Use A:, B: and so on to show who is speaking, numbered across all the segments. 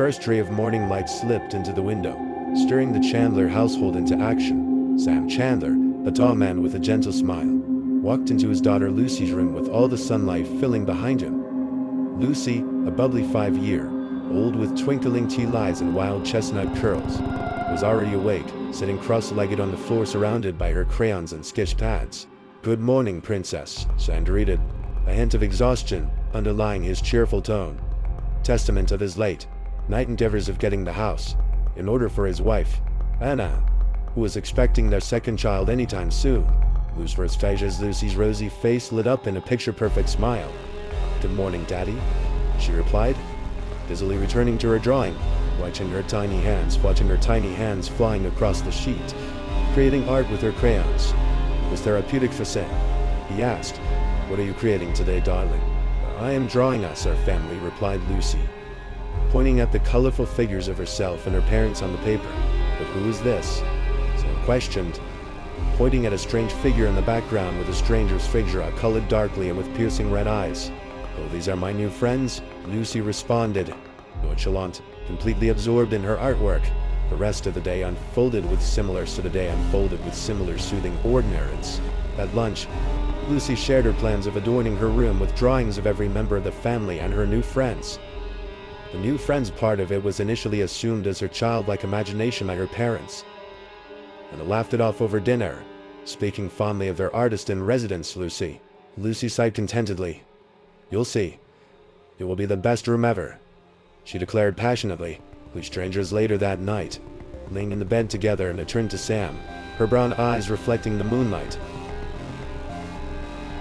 A: first ray of morning light slipped into the window, stirring the Chandler household into action. Sam Chandler, a tall man with a gentle smile, walked into his daughter Lucy's room with all the sunlight filling behind him. Lucy, a bubbly 5-year-old with twinkling teal eyes and wild chestnut curls, was already awake, sitting cross-legged on the floor surrounded by her crayons and sketch pads. "Good morning, princess," Sam greeted, a hint of exhaustion underlying his cheerful tone, testament of his late night endeavors of getting the house in order for his wife, Anna, who was expecting their second child anytime soon. Lucy's rosy face lit up in a picture-perfect smile. "Good morning, Daddy," she replied, busily returning to her drawing, watching her tiny hands flying across the sheet, creating art with her crayons. It was therapeutic for Sam. He asked, "What are you creating today, darling?" "I am drawing us, our family," replied Lucy, pointing at the colorful figures of herself and her parents on the paper. "But who is this?" Sam questioned, pointing at a strange figure in the background with a stranger's figure colored darkly and with piercing red eyes. "Oh, these are my new friends," Lucy responded, nonchalant, completely absorbed in her artwork. The rest of the day unfolded with similar soothing ordinariness. At lunch, Lucy shared her plans of adorning her room with drawings of every member of the family and her new friends. The new friends part of it was initially assumed as her childlike imagination by her parents, and laughed it off over dinner, speaking fondly of their artist-in-residence, Lucy. Lucy sighed contentedly. "You'll see. It will be the best room ever," she declared passionately. We strangers later that night, laying in the bed together, and I turned to Sam, her brown eyes reflecting the moonlight.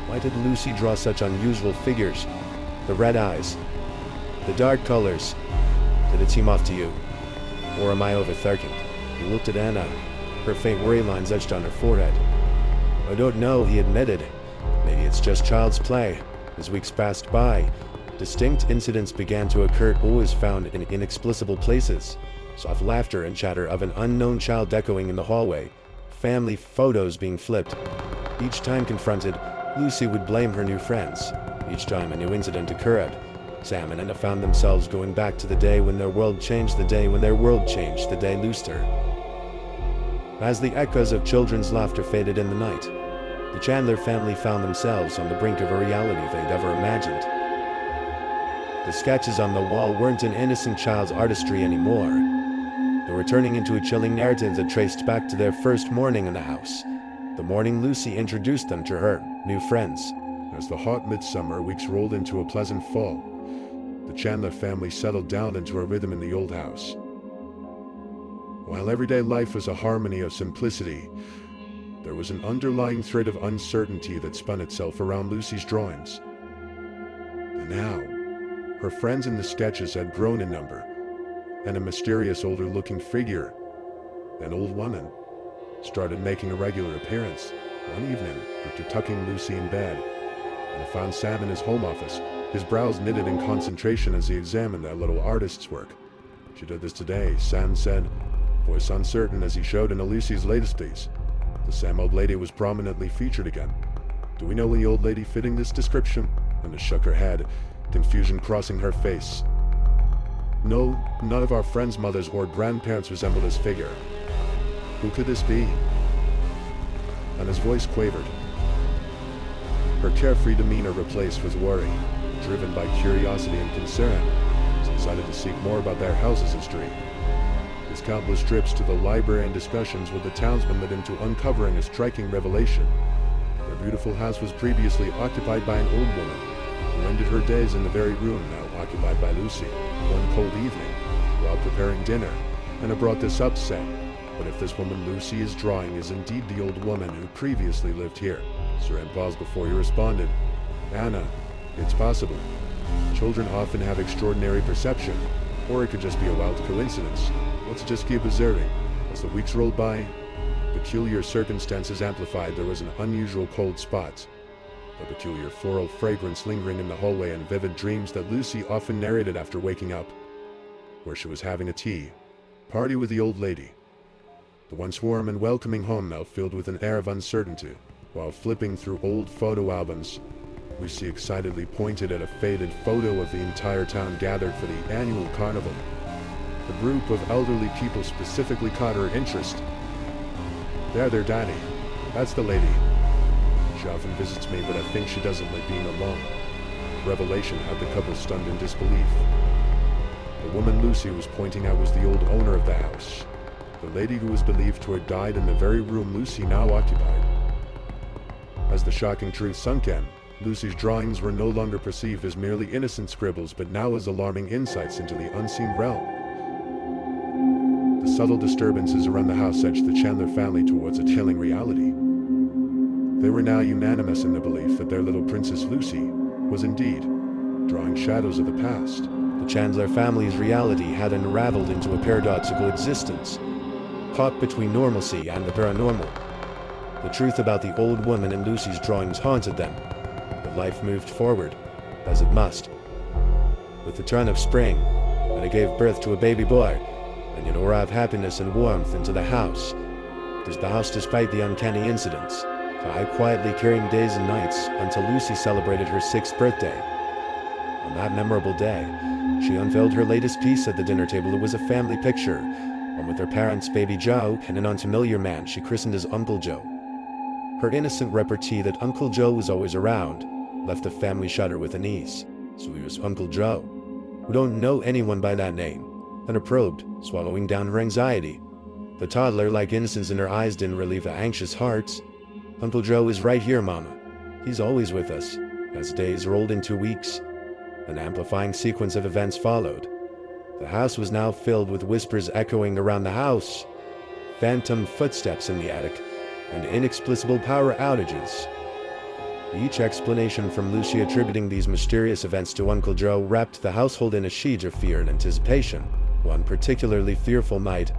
A: Why did Lucy draw such unusual figures? The red eyes, the dark colors. Did it seem off to you? Or am I overthinking? He looked at Anna, her faint worry lines etched on her forehead. "I don't know," he admitted. "Maybe it's just child's play." As weeks passed by, distinct incidents began to occur, always found in inexplicable places. Soft laughter and chatter of an unknown child echoing in the hallway, family photos being flipped. Each time confronted, Lucy would blame her new friends. Each time a new incident occurred, Sam and Anna found themselves going back to the day when their world changed, the day when their world changed, the day loosed her. As the echoes of children's laughter faded in the night, the Chandler family found themselves on the brink of a reality they'd ever imagined. The sketches on the wall weren't an innocent child's artistry anymore. They were turning into a chilling narrative that traced back to their first morning in the house, the morning Lucy introduced them to her new friends.
B: As the hot midsummer weeks rolled into a pleasant fall, the Chandler family settled down into a rhythm in the old house. While everyday life was a harmony of simplicity, there was an underlying thread of uncertainty that spun itself around Lucy's drawings. And now, her friends in the sketches had grown in number, and a mysterious older-looking figure, an old woman, started making a regular appearance. One evening, after tucking Lucy in bed, Anna found Sam in his home office, his brows knitted in concentration as he examined that little artist's work. "She did this today," Sam said, voice uncertain as he showed Anna Lucy's latest piece. The Sam old lady was prominently featured again. "Do we know the old lady fitting this description?" Anna shook her head, confusion crossing her face. "No, none of our friends' mothers or grandparents resemble this figure. Who could this be?" And his voice quavered. Her carefree demeanor replaced with worry, driven by curiosity and concern. She decided to seek more about their house's history. His countless trips to the library and discussions with the townsmen led him to uncovering a striking revelation. Their beautiful house was previously occupied by an old woman, who ended her days in the very room now occupied by Lucy. One cold evening, while preparing dinner, Anna brought this up, saying, "What if this woman Lucy is drawing is indeed the old woman who previously lived here?" Saran paused before he responded, "Anna, it's possible. Children often have extraordinary perception, or it could just be a wild coincidence. Let's just keep observing." As the weeks rolled by, peculiar circumstances amplified. There was an unusual cold spot, a peculiar floral fragrance lingering in the hallway, and vivid dreams that Lucy often narrated after waking up, where she was having a tea party with the old lady. The once warm and welcoming home now filled with an air of uncertainty. While flipping through old photo albums, Lucy excitedly pointed at a faded photo of the entire town gathered for the annual carnival. A group of elderly people specifically caught her interest. They're their daddy. That's the lady. She often visits me, but I think she doesn't like being alone. Revelation had the couple stunned in disbelief. The woman Lucy was pointing out was the old owner of the house. The lady who was believed to have died in the very room Lucy now occupied. As the shocking truth sunk in, Lucy's drawings were no longer perceived as merely innocent scribbles, but now as alarming insights into the unseen realm. The subtle disturbances around the house edged the Chandler family towards a chilling reality. They were now unanimous in the belief that their little princess Lucy was indeed drawing shadows of the past.
A: The Chandler family's reality had unraveled into a paradoxical existence, caught between normalcy and the paranormal. The truth about the old woman in Lucy's drawings haunted them, but life moved forward, as it must. With the turn of spring, when it gave birth to a baby boy, and an aura of happiness and warmth into the house. Despite the uncanny incidents, quietly carrying days and nights until Lucy celebrated her 6th birthday. On that memorable day, she unveiled her latest piece at the dinner table. It was a family picture, one with her parents, baby Joe, and an unfamiliar man she christened as Uncle Joe. Her innocent repartee that Uncle Joe was always around left the family shudder with unease. So he was Uncle Joe. We don't know anyone by that name. Hunter probed, swallowing down her anxiety. The toddler-like innocence in her eyes didn't relieve the anxious hearts. Uncle Joe is right here, Mama. He's always with us. As days rolled into weeks, an amplifying sequence of events followed. The house was now filled with whispers echoing around the house, phantom footsteps in the attic, and inexplicable power outages. Each explanation from Lucy attributing these mysterious events to Uncle Joe wrapped the household in a siege of fear and anticipation. One particularly fearful night,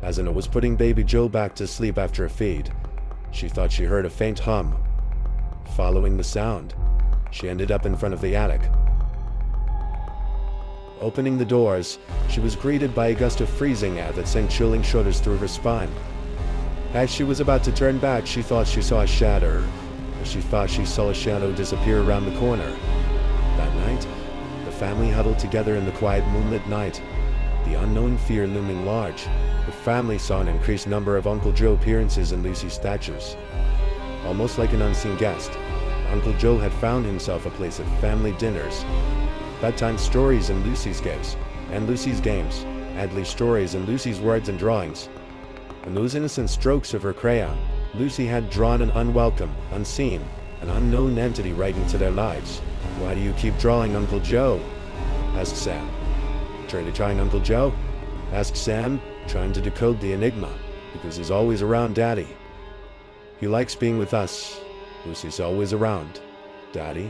A: as Anna was putting baby Joe back to sleep after a feed, she thought she heard a faint hum. Following the sound, she ended up in front of the attic. Opening the doors, she was greeted by a gust of freezing air that sent chilling shudders through her spine. As she was about to turn back, she thought she saw a shadow. She thought she saw a shadow disappear around the corner. That night, the family huddled together in the quiet moonlit night, the unknown fear looming large. The family saw an increased number of Uncle Joe appearances in Lucy's statues. Almost like an unseen guest, Uncle Joe had found himself a place at family dinners, bedtime stories in Lucy's games, Adley's stories in Lucy's words and drawings. In those innocent strokes of her crayon, Lucy had drawn an unwelcome, unseen, an unknown entity right into their lives. "Why do you keep drawing, Uncle Joe?" asked Sam. Trying Uncle Joe? Asked Sam, trying to decode the enigma, because he's always around Daddy. He likes being with us. Lucy's always around. Daddy?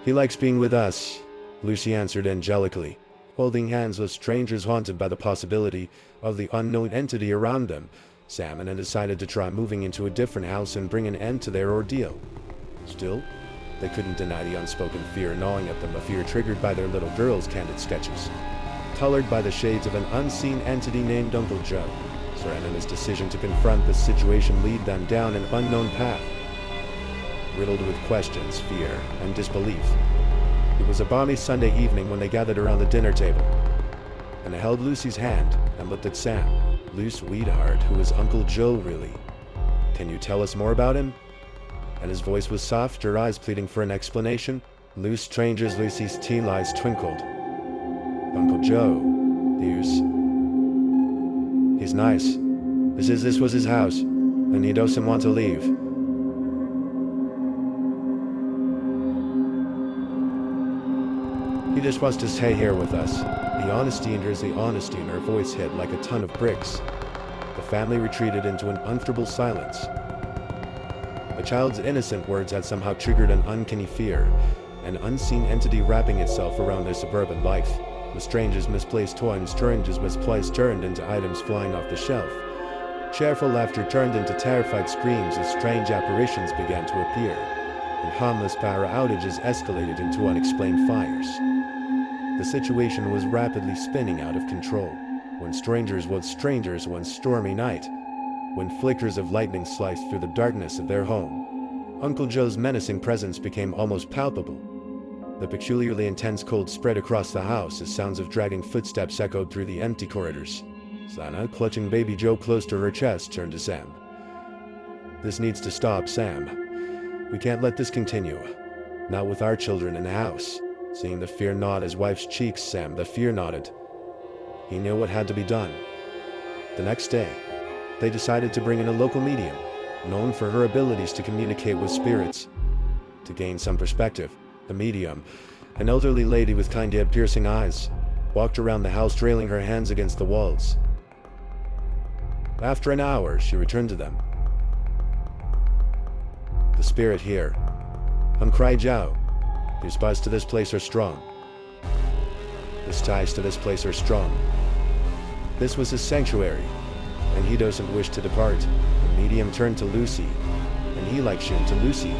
A: He likes being with us, Lucy answered angelically, holding hands with strangers haunted by the possibility of the unknown entity around them. Sam and Anna decided to try moving into a different house and bring an end to their ordeal. Still, they couldn't deny the unspoken fear gnawing at them, a fear triggered by their little girl's candid sketches, colored by the shades of an unseen entity named Uncle Joe. So Anna's decision to confront the situation led them down an unknown path, riddled with questions, fear, and disbelief. It was a balmy Sunday evening when they gathered around the dinner table. Anna held Lucy's hand and looked at Sam. "Luce Weedhart, who is Uncle Joe really? Can you tell us more about him?" And his voice was soft, her eyes pleading for an explanation. Loose strangers, Lucy's teen eyes twinkled. "Uncle Joe, he's nice. This was his house, and he doesn't want to leave." "He just wants to stay here with us." The honesty in her voice hit like a ton of bricks. The family retreated into an uncomfortable silence. A child's innocent words had somehow triggered an uncanny fear, an unseen entity wrapping itself around their suburban life. The stranger's misplaced toys turned into items flying off the shelf. Cheerful laughter turned into terrified screams as strange apparitions began to appear, and harmless power outages escalated into unexplained fires. The situation was rapidly spinning out of control. When strangers one stormy night, when flickers of lightning sliced through the darkness of their home, Uncle Joe's menacing presence became almost palpable. The peculiarly intense cold spread across the house as sounds of dragging footsteps echoed through the empty corridors. Sana, clutching baby Joe close to her chest, turned to Sam. "This needs to stop, Sam. We can't let this continue. Not with our children in the house." Seeing the fear knot his wife's cheeks, Sam, the fear nodded. He knew what had to be done. The next day, they decided to bring in a local medium, known for her abilities to communicate with spirits. To gain some perspective, the medium, an elderly lady with kind yet piercing eyes, walked around the house trailing her hands against the walls. After an hour, she returned to them. "The spirit here. Cry Jiao. His ties to this place are strong. His ties to this place are strong. This was his sanctuary, and he doesn't wish to depart." The medium turned to Lucy, and he likes you to Lucy,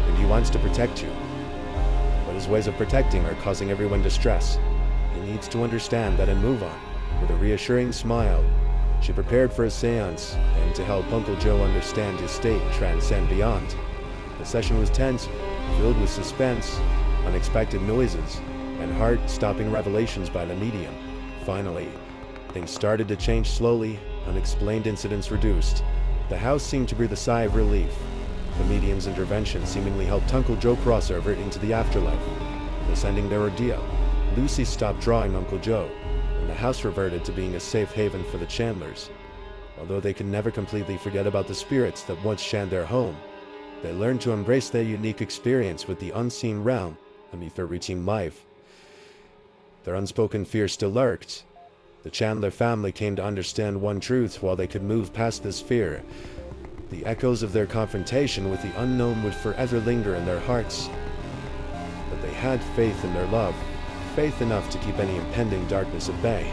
A: and he wants to protect you. But his ways of protecting are causing everyone distress. He needs to understand that and move on. With a reassuring smile, she prepared for a seance, and to help Uncle Joe understand his state and transcend beyond. The session was tense, filled with suspense, unexpected noises, and heart-stopping revelations by the medium. Finally, things started to change slowly, unexplained incidents reduced. The house seemed to breathe a sigh of relief. The medium's intervention seemingly helped Uncle Joe crossover into the afterlife. Thus ending their ordeal, Lucy stopped drawing Uncle Joe, and the house reverted to being a safe haven for the Chandlers. Although they could never completely forget about the spirits that once shunned their home, they learned to embrace their unique experience with the unseen realm beneath their routine life. Their unspoken fear still lurked. The Chandler family came to understand one truth: while they could move past this fear, the echoes of their confrontation with the unknown would forever linger in their hearts. But they had faith in their love, faith enough to keep any impending darkness at bay.